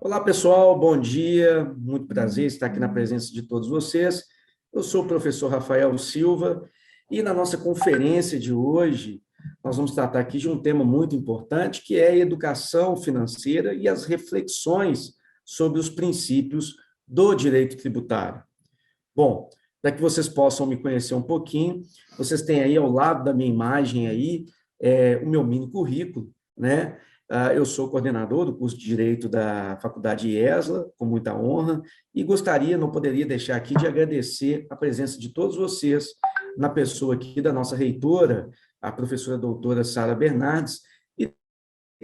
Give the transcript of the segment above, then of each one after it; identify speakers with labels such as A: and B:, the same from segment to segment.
A: Olá, pessoal, bom dia, muito prazer estar aqui na presença de todos vocês. Eu sou o professor Rafael Silva e na nossa conferência de hoje nós vamos tratar aqui de um tema muito importante, que é a educação financeira e as reflexões sobre os princípios do direito tributário. Bom, para que vocês possam me conhecer um pouquinho, vocês têm aí ao lado da minha imagem aí o meu mini currículo, né? Eu sou coordenador do curso de Direito da Faculdade IESLA, com muita honra, e não poderia deixar aqui de agradecer a presença de todos vocês, na pessoa aqui da nossa reitora, a professora doutora Sara Bernardes, e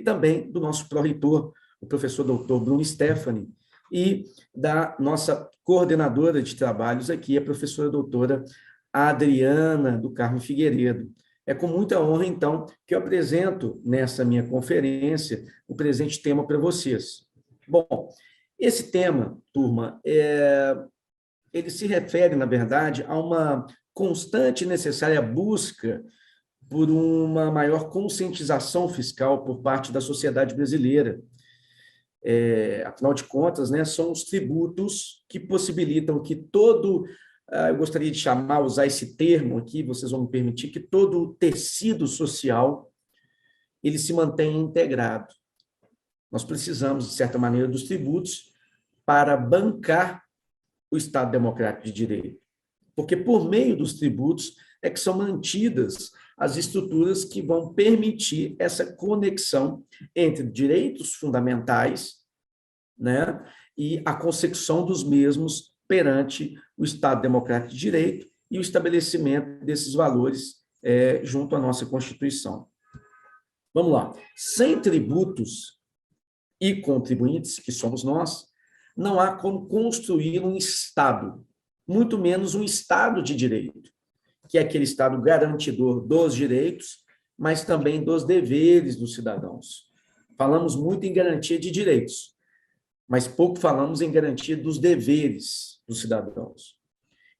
A: também do nosso pró-reitor, o professor doutor Bruno Stefani, e da nossa coordenadora de trabalhos aqui, a professora doutora Adriana do Carmo Figueiredo. É com muita honra, então, que eu apresento nessa minha conferência o presente tema para vocês. Bom, esse tema, turma, ele se refere, na verdade, a uma constante e necessária busca por uma maior conscientização fiscal por parte da sociedade brasileira. Afinal de contas, né, são os tributos que possibilitam que eu gostaria de usar esse termo aqui, vocês vão me permitir, que todo o tecido social ele se mantém integrado. Nós precisamos, de certa maneira, dos tributos para bancar o Estado Democrático de Direito. Porque por meio dos tributos é que são mantidas as estruturas que vão permitir essa conexão entre direitos fundamentais, né, e a consecução dos mesmos perante o Estado Democrático de Direito e o estabelecimento desses valores junto à nossa Constituição. Vamos lá. Sem tributos e contribuintes, que somos nós, não há como construir um Estado, muito menos um Estado de direito, que é aquele Estado garantidor dos direitos, mas também dos deveres dos cidadãos. Falamos muito em garantia de direitos, mas pouco falamos em garantia dos deveres dos cidadãos.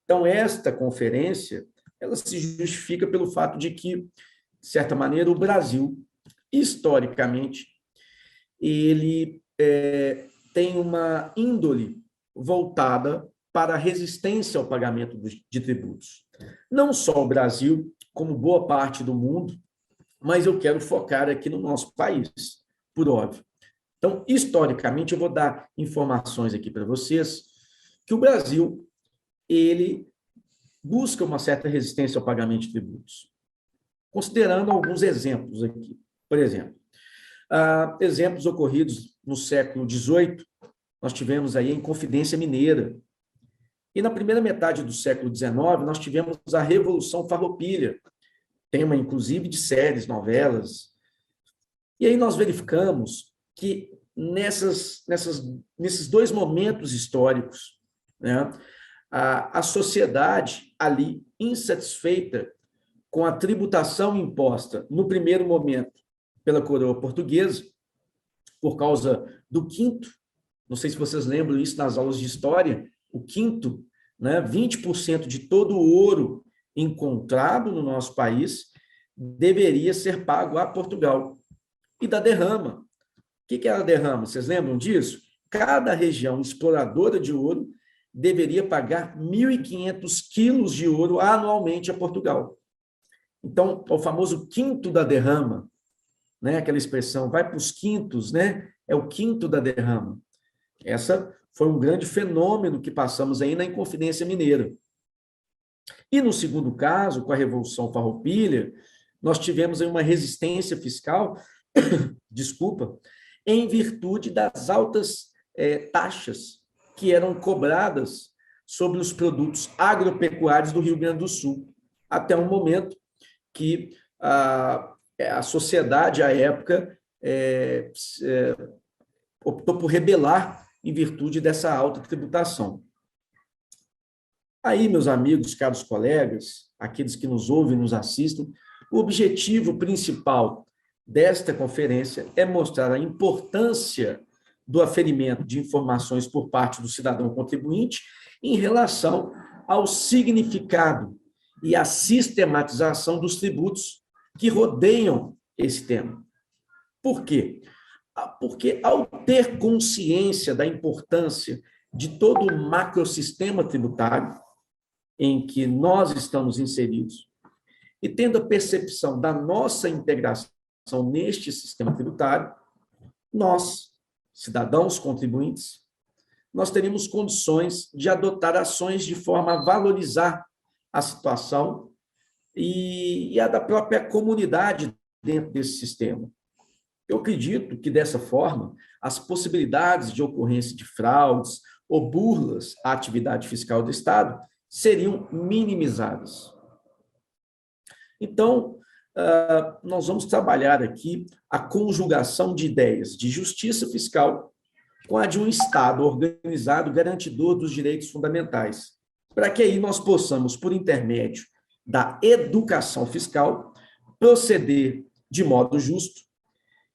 A: Então, esta conferência, ela se justifica pelo fato de que, de certa maneira, o Brasil, historicamente, ele tem uma índole voltada para a resistência ao pagamento de tributos. Não só o Brasil, como boa parte do mundo, mas eu quero focar aqui no nosso país, por óbvio. Então, historicamente, eu vou dar informações aqui para vocês que o Brasil, ele busca uma certa resistência ao pagamento de tributos, considerando alguns exemplos aqui. Por exemplo, exemplos ocorridos no século XVIII, nós tivemos aí a Inconfidência Mineira. E na primeira metade do século XIX, nós tivemos a Revolução Farroupilha, tema, inclusive, de séries, novelas. E aí nós verificamos que nesses dois momentos históricos, né, a sociedade ali insatisfeita com a tributação imposta no primeiro momento pela coroa portuguesa, por causa do quinto, não sei se vocês lembram isso nas aulas de história, o quinto, né, 20% de todo o ouro encontrado no nosso país deveria ser pago a Portugal. E da derrama. O que era a derrama? Vocês lembram disso? Cada região exploradora de ouro deveria pagar 1.500 quilos de ouro anualmente a Portugal. Então, o famoso quinto da derrama, né? Aquela expressão, vai para os quintos, né? É o quinto da derrama. Essa foi um grande fenômeno que passamos aí na Inconfidência Mineira. E no segundo caso, com a Revolução Farroupilha, nós tivemos aí uma resistência fiscal, desculpa, em virtude das altas taxas que eram cobradas sobre os produtos agropecuários do Rio Grande do Sul, até um momento que a sociedade, à época, optou por rebelar em virtude dessa alta tributação. Aí, meus amigos, caros colegas, aqueles que nos ouvem e nos assistem, o objetivo principal desta conferência é mostrar a importância do aferimento de informações por parte do cidadão contribuinte em relação ao significado e à sistematização dos tributos que rodeiam esse tema. Por quê? Porque, ao ter consciência da importância de todo o macrosistema tributário em que nós estamos inseridos, e tendo a percepção da nossa integração neste sistema tributário, nós, cidadãos contribuintes, nós teríamos condições de adotar ações de forma a valorizar a situação e a da própria comunidade dentro desse sistema. Eu acredito que, dessa forma, as possibilidades de ocorrência de fraudes ou burlas à atividade fiscal do Estado seriam minimizadas. Então, nós vamos trabalhar aqui a conjugação de ideias de justiça fiscal com a de um Estado organizado garantidor dos direitos fundamentais, para que aí nós possamos, por intermédio da educação fiscal, proceder de modo justo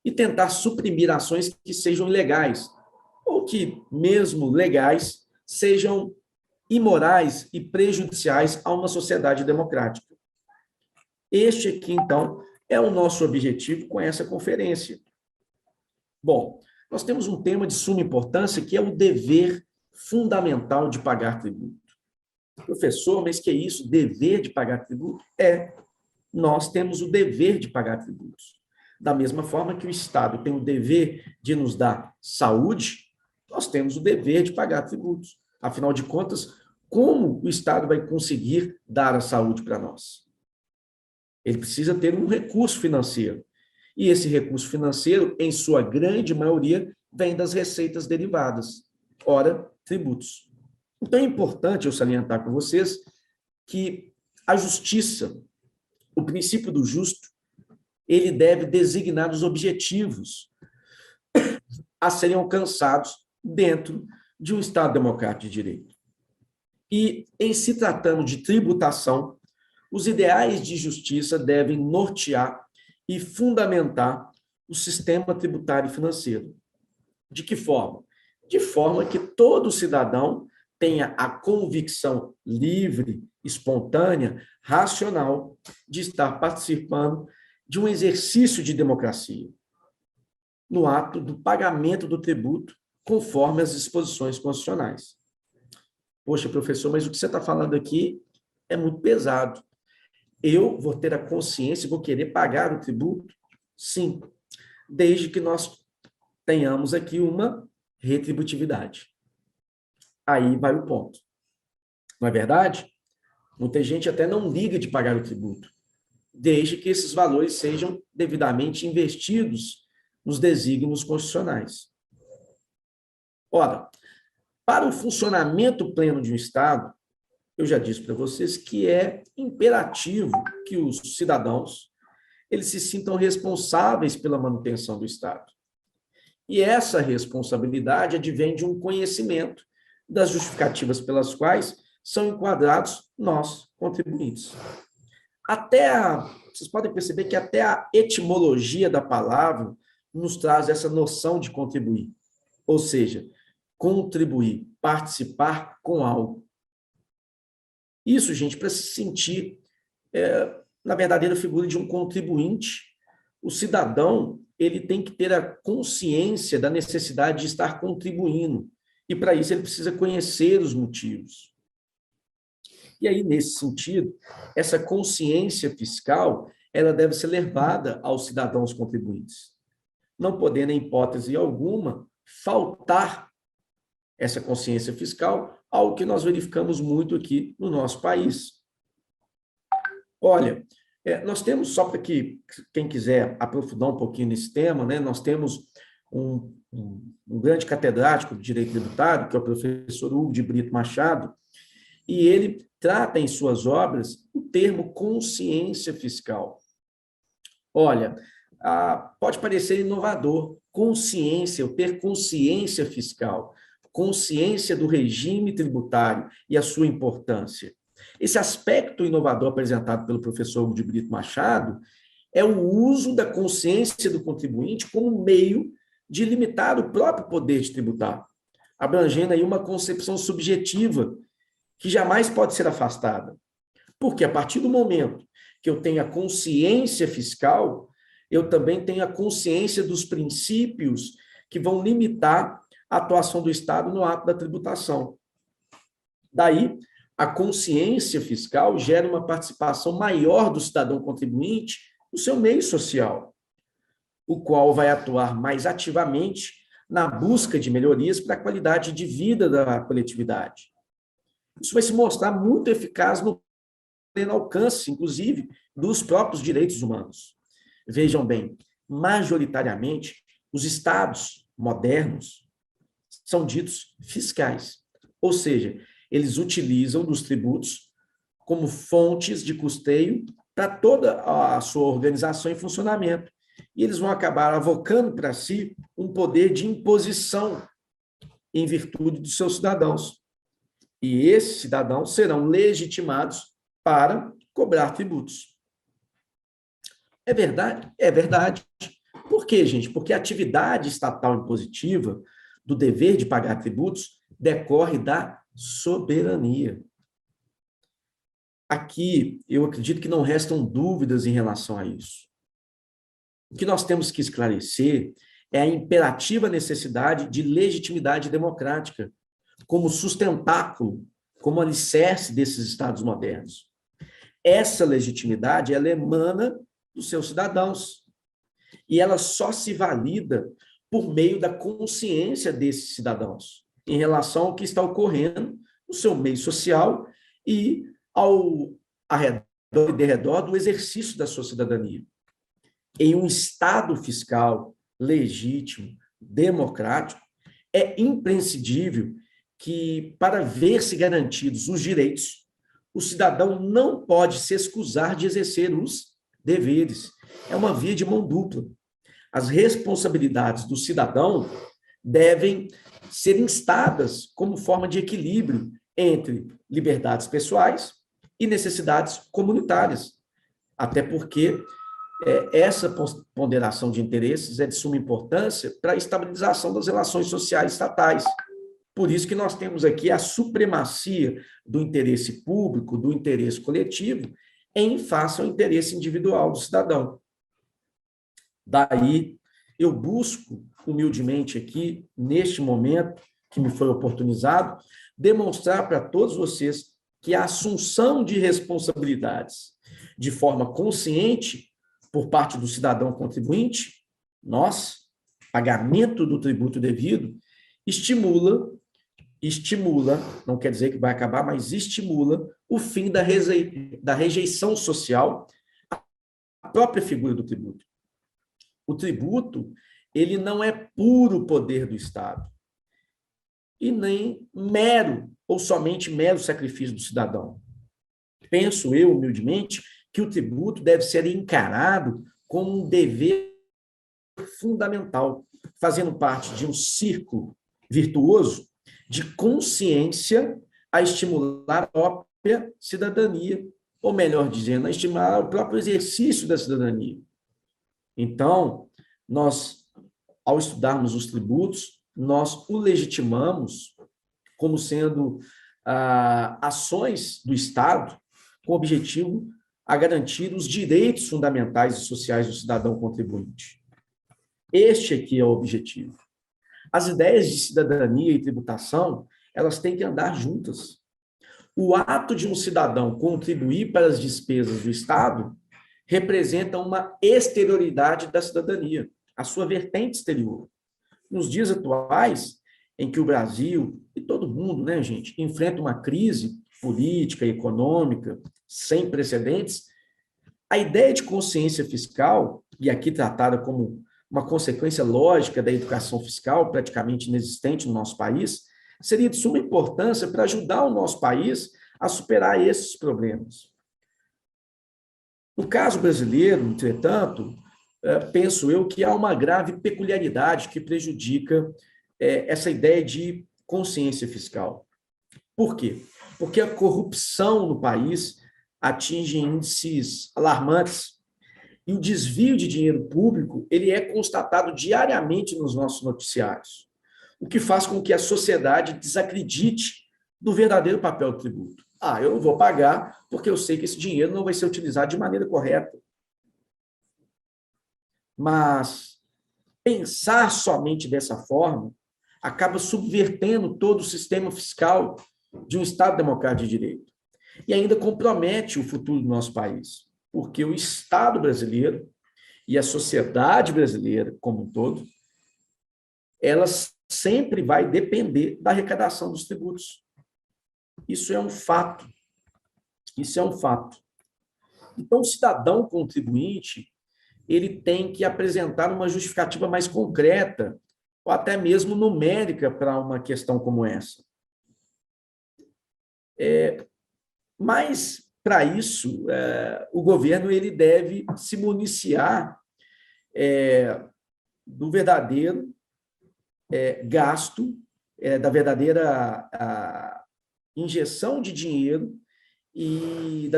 A: e tentar suprimir ações que sejam ilegais, ou que, mesmo legais, sejam imorais e prejudiciais a uma sociedade democrática. Este aqui, então, é o nosso objetivo com essa conferência. Bom, nós temos um tema de suma importância, que é o dever fundamental de pagar tributo. Professor, mas que é isso? Dever de pagar tributo? Nós temos o dever de pagar tributos. Da mesma forma que o Estado tem o dever de nos dar saúde, nós temos o dever de pagar tributos. Afinal de contas, como o Estado vai conseguir dar a saúde para nós? Ele precisa ter um recurso financeiro. E esse recurso financeiro, em sua grande maioria, vem das receitas derivadas, ora, tributos. Então, é importante eu salientar com vocês que a justiça, o princípio do justo, ele deve designar os objetivos a serem alcançados dentro de um Estado democrático de direito. E, em se tratando de tributação, os ideais de justiça devem nortear e fundamentar o sistema tributário e financeiro. De que forma? De forma que todo cidadão tenha a convicção livre, espontânea, racional de estar participando de um exercício de democracia, no ato do pagamento do tributo, conforme as disposições constitucionais. Poxa, professor, mas o que você está falando aqui é muito pesado. Eu vou ter a consciência e vou querer pagar o tributo? Sim, desde que nós tenhamos aqui uma retributividade. Aí vai o ponto. Não é verdade? Muita gente até não liga de pagar o tributo, desde que esses valores sejam devidamente investidos nos desígnios constitucionais. Ora, para o funcionamento pleno de um Estado, eu já disse para vocês que é imperativo que os cidadãos eles se sintam responsáveis pela manutenção do Estado. E essa responsabilidade advém de um conhecimento das justificativas pelas quais são enquadrados nós, contribuintes. Vocês podem perceber que até a etimologia da palavra nos traz essa noção de contribuir. Ou seja, contribuir, participar com algo. Isso, gente, para se sentir na verdadeira figura de um contribuinte, o cidadão ele tem que ter a consciência da necessidade de estar contribuindo. E, para isso, ele precisa conhecer os motivos. E aí, nesse sentido, essa consciência fiscal ela deve ser levada aos cidadãos contribuintes, não podendo, em hipótese alguma, faltar essa consciência fiscal, algo que nós verificamos muito aqui no nosso país. Olha, nós temos, só para que quem quiser aprofundar um pouquinho nesse tema, né, nós temos um grande catedrático de direito tributário, que é o professor Hugo de Brito Machado, e ele trata em suas obras o termo consciência fiscal. Olha, pode parecer inovador, consciência, eu ter consciência fiscal, consciência do regime tributário e a sua importância. Esse aspecto inovador apresentado pelo professor Hugo de Brito Machado é o uso da consciência do contribuinte como meio de limitar o próprio poder de tributar, abrangendo aí uma concepção subjetiva que jamais pode ser afastada. Porque a partir do momento que eu tenho a consciência fiscal, eu também tenho a consciência dos princípios que vão limitar a atuação do Estado no ato da tributação. Daí, a consciência fiscal gera uma participação maior do cidadão contribuinte no seu meio social, o qual vai atuar mais ativamente na busca de melhorias para a qualidade de vida da coletividade. Isso vai se mostrar muito eficaz no pleno alcance, inclusive, dos próprios direitos humanos. Vejam bem, majoritariamente, os estados modernos são ditos fiscais, ou seja, eles utilizam dos tributos como fontes de custeio para toda a sua organização e funcionamento. E eles vão acabar avocando para si um poder de imposição em virtude dos seus cidadãos. E esses cidadãos serão legitimados para cobrar tributos. É verdade? É verdade. Por quê, gente? Porque a atividade estatal impositiva do dever de pagar tributos decorre da soberania. Aqui, eu acredito que não restam dúvidas em relação a isso. O que nós temos que esclarecer é a imperativa necessidade de legitimidade democrática como sustentáculo, como alicerce desses estados modernos. Essa legitimidade, ela emana dos seus cidadãos e ela só se valida por meio da consciência desses cidadãos em relação ao que está ocorrendo no seu meio social e ao arredor e derredor do exercício da sua cidadania. Em um Estado fiscal legítimo, democrático, é imprescindível que, para ver-se garantidos os direitos, o cidadão não pode se excusar de exercer os deveres. É uma via de mão dupla. As responsabilidades do cidadão devem ser instadas como forma de equilíbrio entre liberdades pessoais e necessidades comunitárias. Até porque essa ponderação de interesses é de suma importância para a estabilização das relações sociais estatais. Por isso que nós temos aqui a supremacia do interesse público, do interesse coletivo, em face ao interesse individual do cidadão. Daí, eu busco, humildemente aqui, neste momento que me foi oportunizado, demonstrar para todos vocês que a assunção de responsabilidades de forma consciente por parte do cidadão contribuinte, nós, pagamento do tributo devido, estimula, não quer dizer que vai acabar, mas estimula o fim da rejeição social à própria figura do tributo. O tributo, ele não é puro poder do Estado, e nem mero, ou somente mero sacrifício do cidadão. Penso eu, humildemente, que o tributo deve ser encarado como um dever fundamental, fazendo parte de um círculo virtuoso de consciência a estimular a própria cidadania, ou melhor dizendo, a estimular o próprio exercício da cidadania. Então, nós, ao estudarmos os tributos, nós o legitimamos como sendo ações do Estado com o objetivo a garantir os direitos fundamentais e sociais do cidadão contribuinte. Este aqui é o objetivo. As ideias de cidadania e tributação, elas têm que andar juntas. O ato de um cidadão contribuir para as despesas do Estado representa uma exterioridade da cidadania, a sua vertente exterior. Nos dias atuais, em que o Brasil, e todo mundo, né, gente, enfrenta uma crise política e econômica sem precedentes, a ideia de consciência fiscal, e aqui tratada como uma consequência lógica da educação fiscal, praticamente inexistente no nosso país, seria de suma importância para ajudar o nosso país a superar esses problemas. No caso brasileiro, entretanto, penso eu que há uma grave peculiaridade que prejudica essa ideia de consciência fiscal. Por quê? Porque a corrupção no país atinge índices alarmantes e o desvio de dinheiro público ele é constatado diariamente nos nossos noticiários, o que faz com que a sociedade desacredite do verdadeiro papel do tributo. Eu não vou pagar porque eu sei que esse dinheiro não vai ser utilizado de maneira correta. Mas pensar somente dessa forma acaba subvertendo todo o sistema fiscal de um Estado democrático de direito. E ainda compromete o futuro do nosso país, porque o Estado brasileiro e a sociedade brasileira como um todo, ela sempre vai depender da arrecadação dos tributos. Isso é um fato. Isso é um fato. Então, o cidadão contribuinte, ele tem que apresentar uma justificativa mais concreta, ou até mesmo numérica, para uma questão como essa. Mas, para isso, o governo ele deve se municiar do verdadeiro gasto, da verdadeira injeção de dinheiro e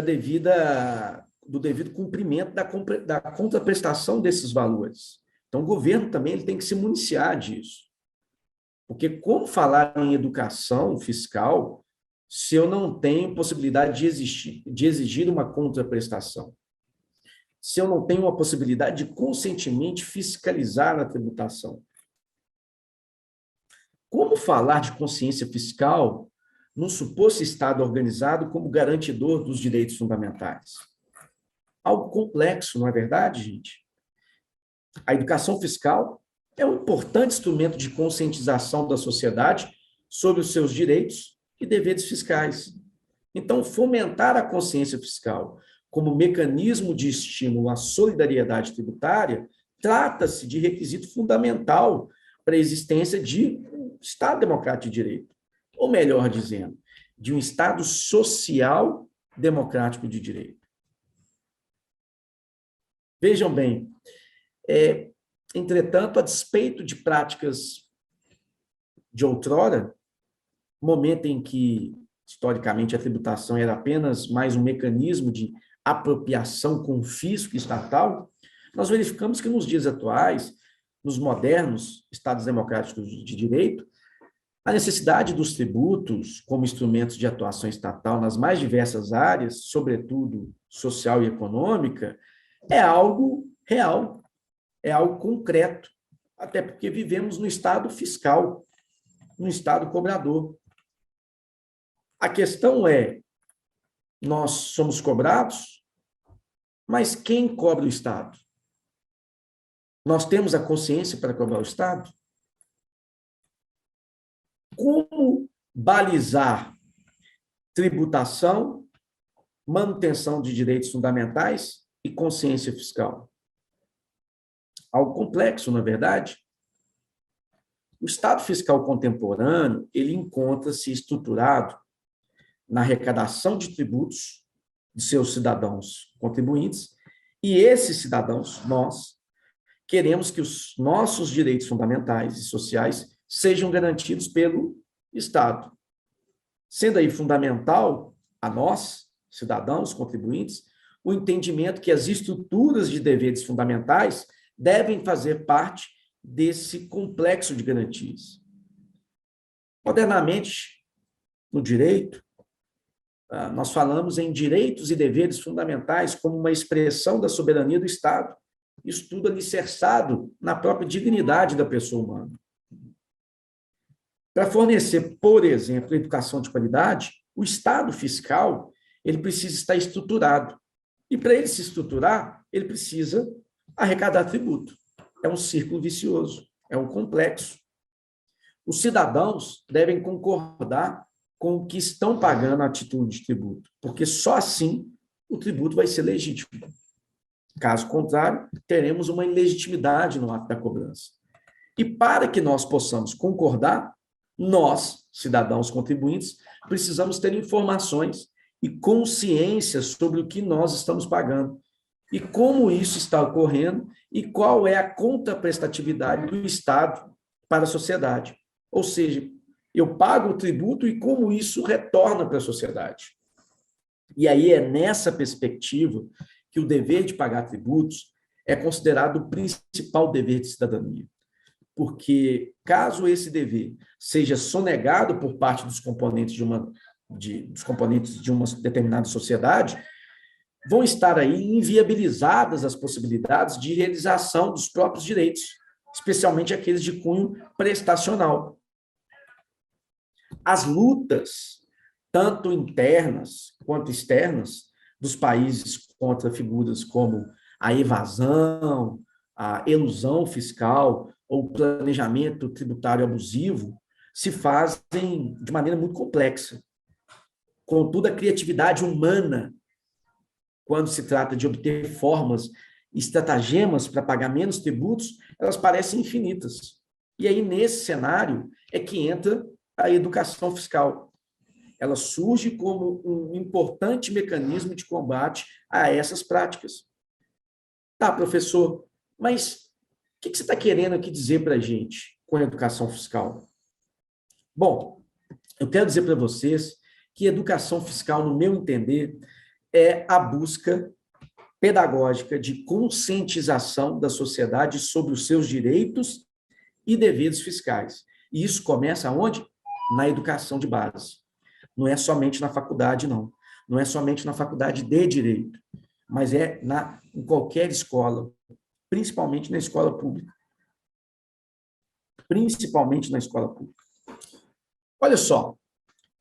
A: do devido cumprimento da contraprestação desses valores. Então, o governo também ele tem que se municiar disso. Porque como falar em educação fiscal se eu não tenho possibilidade de exigir uma contraprestação? Se eu não tenho uma possibilidade de conscientemente fiscalizar a tributação? Como falar de consciência fiscal num suposto Estado organizado como garantidor dos direitos fundamentais? Algo complexo, não é verdade, gente? A educação fiscal é um importante instrumento de conscientização da sociedade sobre os seus direitos e deveres fiscais. Então, fomentar a consciência fiscal como mecanismo de estímulo à solidariedade tributária trata-se de requisito fundamental para a existência de um Estado democrático de direito. Ou melhor dizendo, de um Estado social democrático de direito. Vejam bem, entretanto, a despeito de práticas de outrora, momento em que, historicamente, a tributação era apenas mais um mecanismo de apropriação com fisco estatal, nós verificamos que nos dias atuais, nos modernos Estados democráticos de direito, a necessidade dos tributos como instrumentos de atuação estatal nas mais diversas áreas, sobretudo social e econômica, é algo real, é algo concreto, até porque vivemos no Estado fiscal, no Estado cobrador. A questão é, nós somos cobrados, mas quem cobra o Estado? Nós temos a consciência para cobrar o Estado? Como balizar tributação, manutenção de direitos fundamentais e consciência fiscal? Algo complexo, não é verdade? O Estado fiscal contemporâneo, ele encontra-se estruturado na arrecadação de tributos de seus cidadãos contribuintes, e esses cidadãos, nós, queremos que os nossos direitos fundamentais e sociais sejam garantidos pelo Estado. Sendo aí fundamental a nós, cidadãos, contribuintes, o entendimento que as estruturas de deveres fundamentais devem fazer parte desse complexo de garantias. Modernamente, no direito, nós falamos em direitos e deveres fundamentais como uma expressão da soberania do Estado, isso tudo alicerçado na própria dignidade da pessoa humana. Para fornecer, por exemplo, educação de qualidade, o Estado fiscal ele precisa estar estruturado. E para ele se estruturar, ele precisa arrecadar tributo. É um círculo vicioso, é um complexo. Os cidadãos devem concordar com o que estão pagando a título de tributo, porque só assim o tributo vai ser legítimo. Caso contrário, teremos uma ilegitimidade no ato da cobrança. E para que nós possamos concordar, nós, cidadãos contribuintes, precisamos ter informações e consciência sobre o que nós estamos pagando e como isso está ocorrendo e qual é a contraprestatividade do Estado para a sociedade. Ou seja, eu pago o tributo e como isso retorna para a sociedade. E aí é nessa perspectiva que o dever de pagar tributos é considerado o principal dever de cidadania. Porque, caso esse dever seja sonegado por parte dos componentes de uma determinada sociedade, vão estar aí inviabilizadas as possibilidades de realização dos próprios direitos, especialmente aqueles de cunho prestacional. As lutas, tanto internas quanto externas, dos países contra figuras como a evasão, a elusão fiscal ou planejamento tributário abusivo, se fazem de maneira muito complexa. Contudo, a criatividade humana, quando se trata de obter formas, estratagemas para pagar menos tributos, elas parecem infinitas. E aí, nesse cenário, é que entra a educação fiscal. Ela surge como um importante mecanismo de combate a essas práticas. Tá, professor, mas o que você está querendo aqui dizer para a gente com a educação fiscal? Bom, eu quero dizer para vocês que educação fiscal, no meu entender, é a busca pedagógica de conscientização da sociedade sobre os seus direitos e deveres fiscais. E isso começa onde? Na educação de base. Não é somente na faculdade, não. Não é somente na faculdade de direito, mas em qualquer escola, principalmente na escola pública. Principalmente na escola pública. Olha só,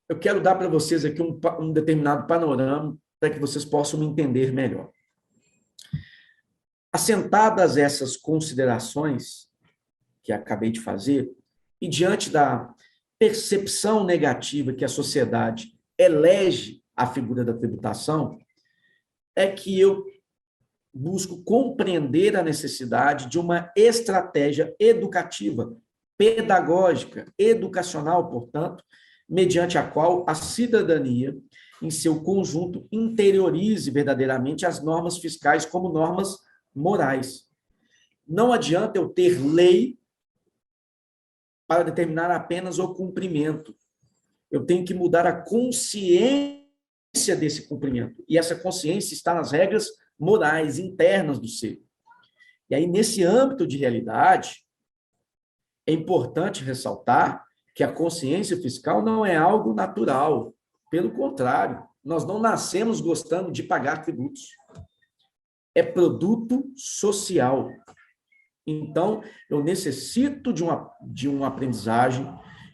A: eu quero dar para vocês aqui um determinado panorama para que vocês possam me entender melhor. Assentadas essas considerações que acabei de fazer, e diante da percepção negativa que a sociedade elege à figura da tributação, é que eu busco compreender a necessidade de uma estratégia educativa, pedagógica, educacional, portanto, mediante a qual a cidadania, em seu conjunto, interiorize verdadeiramente as normas fiscais como normas morais. Não adianta eu ter lei para determinar apenas o cumprimento. Eu tenho que mudar a consciência desse cumprimento. E essa consciência está nas regras morais internas do ser. E aí, nesse âmbito de realidade, é importante ressaltar que a consciência fiscal não é algo natural. Pelo contrário, nós não nascemos gostando de pagar tributos. É produto social. Então, eu necessito de uma aprendizagem,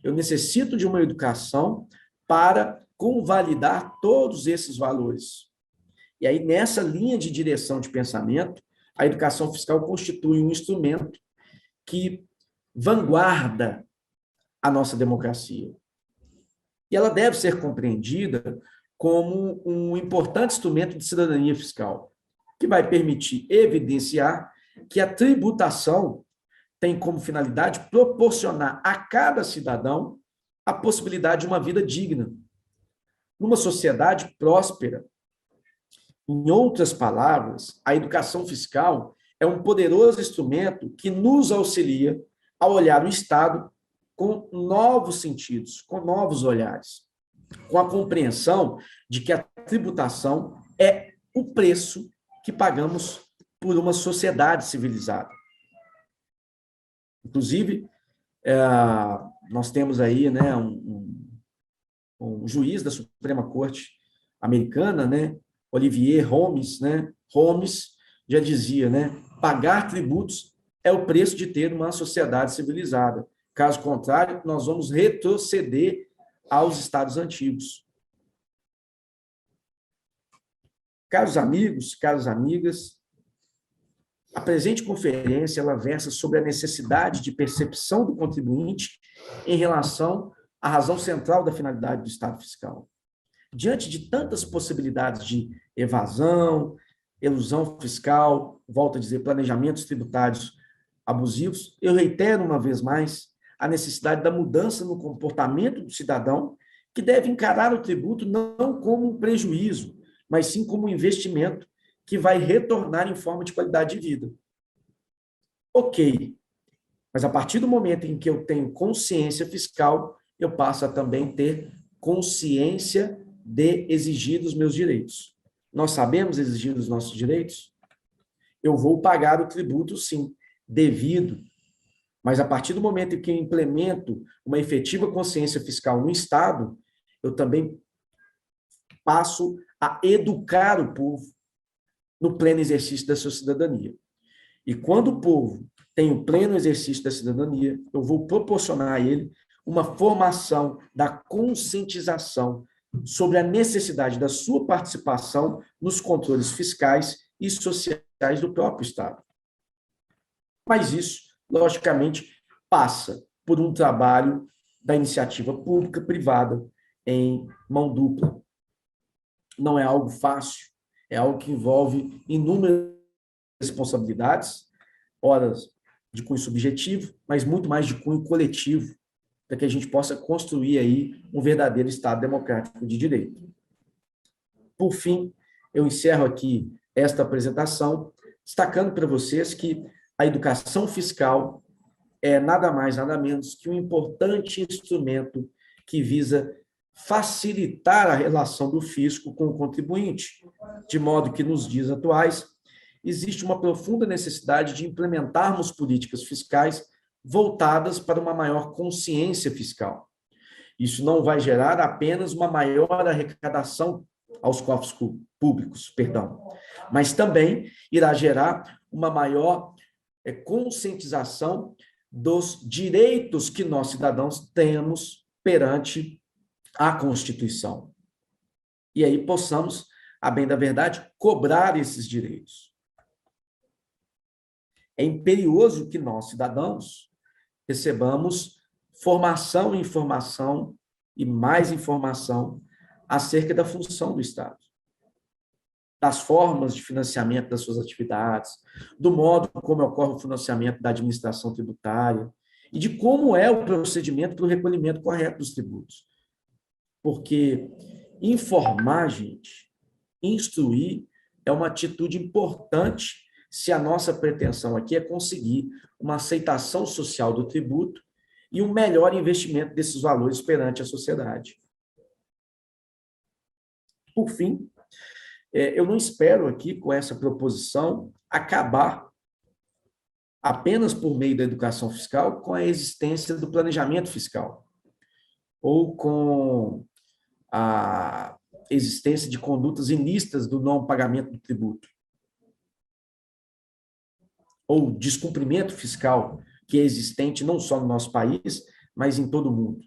A: eu necessito de uma educação para convalidar todos esses valores. E aí, nessa linha de direção de pensamento, a educação fiscal constitui um instrumento que vanguarda a nossa democracia. E ela deve ser compreendida como um importante instrumento de cidadania fiscal, que vai permitir evidenciar que a tributação tem como finalidade proporcionar a cada cidadão a possibilidade de uma vida digna. Numa sociedade próspera, em outras palavras, a educação fiscal é um poderoso instrumento que nos auxilia a olhar o Estado com novos sentidos, com novos olhares, com a compreensão de que a tributação é o preço que pagamos por uma sociedade civilizada. Inclusive, nós temos aí, né, um juiz da Suprema Corte americana, né, Olivier Holmes, né, Holmes já dizia, né, pagar tributos é o preço de ter uma sociedade civilizada. Caso contrário, nós vamos retroceder aos estados antigos. Caros amigos, caras amigas, a presente conferência ela versa sobre a necessidade de percepção do contribuinte em relação à razão central da finalidade do Estado fiscal. Diante de tantas possibilidades de evasão, elusão fiscal, volto a dizer, planejamentos tributários abusivos, eu reitero uma vez mais a necessidade da mudança no comportamento do cidadão, que deve encarar o tributo não como um prejuízo, mas sim como um investimento que vai retornar em forma de qualidade de vida. Ok, mas a partir do momento em que eu tenho consciência fiscal, eu passo a também ter consciência de exigir os meus direitos. Nós sabemos exigir os nossos direitos? Eu vou pagar o tributo, sim, devido. Mas a partir do momento em que eu implemento uma efetiva consciência fiscal no Estado, eu também passo a educar o povo no pleno exercício da sua cidadania. E quando o povo tem o pleno exercício da cidadania, eu vou proporcionar a ele uma formação da conscientização sobre a necessidade da sua participação nos controles fiscais e sociais do próprio Estado. Mas isso, logicamente, passa por um trabalho da iniciativa pública privada em mão dupla. Não é algo fácil, é algo que envolve inúmeras responsabilidades, horas de cunho subjetivo, mas muito mais de cunho coletivo, para que a gente possa construir aí um verdadeiro Estado democrático de direito. Por fim, eu encerro aqui esta apresentação, destacando para vocês que a educação fiscal é nada mais, nada menos que um importante instrumento que visa facilitar a relação do fisco com o contribuinte, de modo que, nos dias atuais, existe uma profunda necessidade de implementarmos políticas fiscais voltadas para uma maior consciência fiscal. Isso não vai gerar apenas uma maior arrecadação aos cofres públicos, mas também irá gerar uma maior conscientização dos direitos que nós, cidadãos, temos perante a Constituição. E aí possamos, a bem da verdade, cobrar esses direitos. É imperioso que nós, cidadãos, recebamos formação e informação e mais informação acerca da função do Estado, das formas de financiamento das suas atividades, do modo como ocorre o financiamento da administração tributária e de como é o procedimento para o recolhimento correto dos tributos. Porque informar, gente, instruir, é uma atitude importante se a nossa pretensão aqui é conseguir uma aceitação social do tributo e um melhor investimento desses valores perante a sociedade. Por fim, eu não espero aqui, com essa proposição, acabar apenas por meio da educação fiscal com a existência do planejamento fiscal ou com a existência de condutas ilícitas do não pagamento do tributo ou descumprimento fiscal que é existente não só no nosso país, mas em todo o mundo.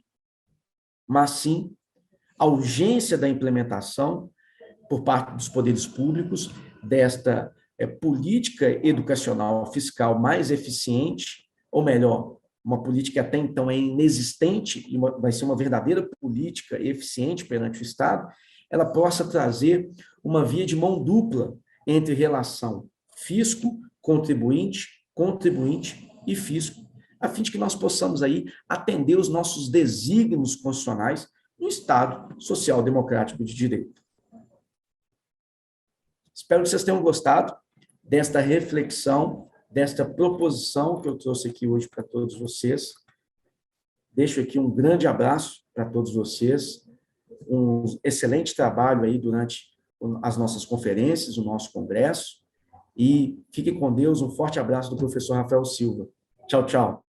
A: Mas sim a urgência da implementação por parte dos poderes públicos desta política educacional fiscal mais eficiente, ou melhor, uma política que até então é inexistente e vai ser uma verdadeira política eficiente perante o Estado, ela possa trazer uma via de mão dupla entre relação fisco, contribuinte, contribuinte e fisco, a fim de que nós possamos aí atender os nossos desígnios constitucionais no Estado social-democrático de direito. Espero que vocês tenham gostado desta reflexão, desta proposição que eu trouxe aqui hoje para todos vocês. Deixo aqui um grande abraço para todos vocês, um excelente trabalho aí durante as nossas conferências, o nosso congresso, e fiquem com Deus, um forte abraço do professor Rafael Silva. Tchau, tchau.